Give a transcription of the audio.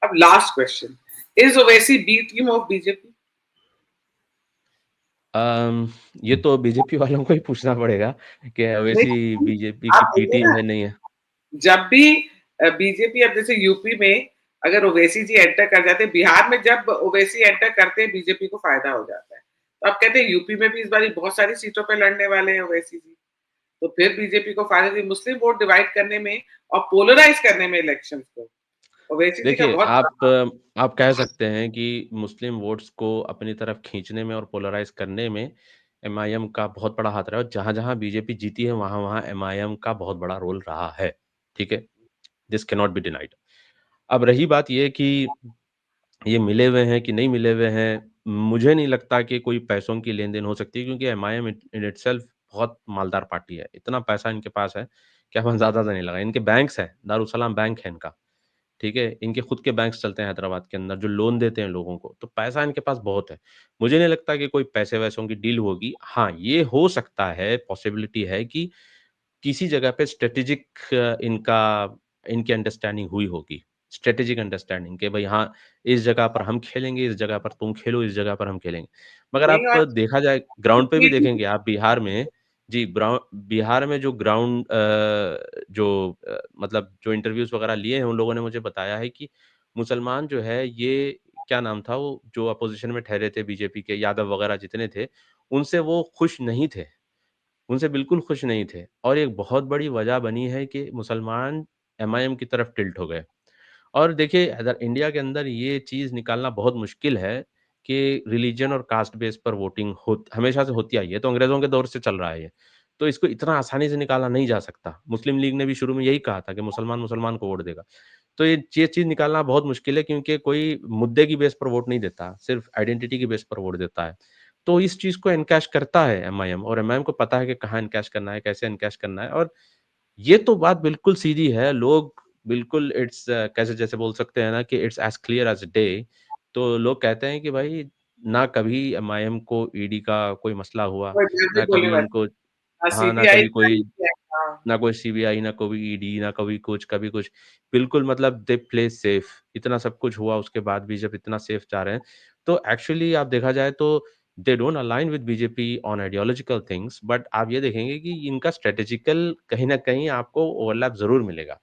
अब last question, is Owaisi B team of BJP? Um, ये तो बीजेपी वालों को ही पूछना पड़ेगा कि नहीं, ओवैसी बीजेपी की आप बी देखिए टीम ना, है, नहीं है। जब भी बीजेपी, अब जैसे यूपी में अगर ओवैसी जी एंटर कर जाते हैं, बिहार में जब ओवैसी एंटर करते हैं बीजेपी को फायदा हो जाता है। तो आप कहते हैं यूपी में भी इस बार बहुत सारी सीटों पे लड़ने वाले हैं ओवैसी जी, तो फिर बीजेपी को फायदा थी मुस्लिम वोट डिवाइड करने में और पोलराइज करने में इलेक्शंस को। ओवैसी जी का देखिए, बहुत बड़ा हाथ आप कह सकते हैं कि मुस्लिम वोट्स को अपनी तरफ खींचने में और पोलराइज़ करने में एमआईएम का बहुत बड़ा हाथ रहा है और जहाँ-जहाँ बीजेपी जीती है, वहाँ-वहाँ एमआईएम का बहुत बड़ा रोल रहा है, ठीक है? This can not be denied. अब रही बात ये कि ये मिले हुए हैं कि नहीं मिले हुए हैं, मुझे नहीं लगता कि कोई पैसों की लेन-देन हो सकती है क्योंकि एमआईएम इन इटसेल्फ बहुत मालदार पार्टी है। इतना पैसा इनके पास है कि आप अंदाज़ा नहीं लगाएँ। इनके बैंक्स हैं, दारुसलाम बैंक है इनका। ठीक है? इनके खुद के बैंक्स चलते हैं हैदराबाद के अंदर जो लोन देते हैं लोगों को, तो पैसा इनके पास बहुत है। मुझे नहीं लगता कि कोई पैसे-वैसों की डील होगी। हाँ, ये हो सकता है, पॉसिबिलिटी है कि किसी जगह पे स्ट्रैटेजिक इनका इनकी अंडरस्टैंडिंग हुई होगी। स्ट्रैटेजिक अंडरस्टैंडिंग कि भई हाँ, इस जगह पर हम खेलेंगे, इस जगह पर तुम खेलो, इस जगह पर हम खेलेंगे। मगर नहीं, आप और देखा जाए ग्राउंड पे भी देखेंगे आप बिहार में जी, बिहार में जो ग्राउंड मतलब जो इंटरव्यूज़ वगैरह लिए हैं, उन लोगों ने मुझे बताया है कि मुसलमान जो है ये क्या नाम था वो जो अपोज़िशन में ठहरे थे बीजेपी के यादव वगैरह जितने थे, उनसे वो खुश नहीं थे। उनसे बिल्कुल खुश नहीं थे और एक बहुत बड़ी वजह बनी है कि मुसलमान एमआईएम की तरफ टिल्ट हो गए। और देखिए अगर इंडिया के अंदर ये चीज़ निकालना बहुत मुश्किल है कि रिलीजन और कास्ट बेस पर वोटिंग हमेशा से होती आई है, तो अंग्रेज़ों के दौर से चल रहा है ये। तो इसको इतना आसानी से निकाला नहीं जा सकता। मुस्लिम लीग ने भी शुरू में यही कहा था कि मुसलमान मुसलमान को वोट देगा। तो ये चीज़ निकालना बहुत मुश्किल है क्योंकि कोई मुद्दे की बेस पर वोट नहीं देता, सिर्फ़ आइडेंटिटी की बेस पर वोट देता है। तो इस चीज़ को एनकैश करता है एमआईएम और एमआईएम को पता है कि कहाँ एनकैश करना है, कैसे एनकैश करना है और ये तो बात बिल्कुल सीधी है, लोग बिल्कुल कैसे जैसे बोल सकते हैं ना कि it's as clear as day. तो लोग कहते हैं कि भाई ना कभी एमआईएम को ईडी का कोई मसला हुआ, वो एग्ज़ैक्टली ना बोलने कभी वाली उनको हाँ, ना सीबीआई कभी कोई हाँ, ना कोई सीबीआई, ना कोई ईडी, ना कभी कुछ, कभी कुछ। बिल्कुल मतलब दे प्ले सेफ। इतना सब कुछ हुआ उसके बाद भी जब इतना सेफ जा रहे हैं, तो एक्चुअली आप देखा जाए तो they don't align with BJP on ideological things but आप ये देखेंगे कि इनका स्ट्रैटेजिकल कहीं न कहीं आपको ओवरलैप ज़रूर मिलेगा।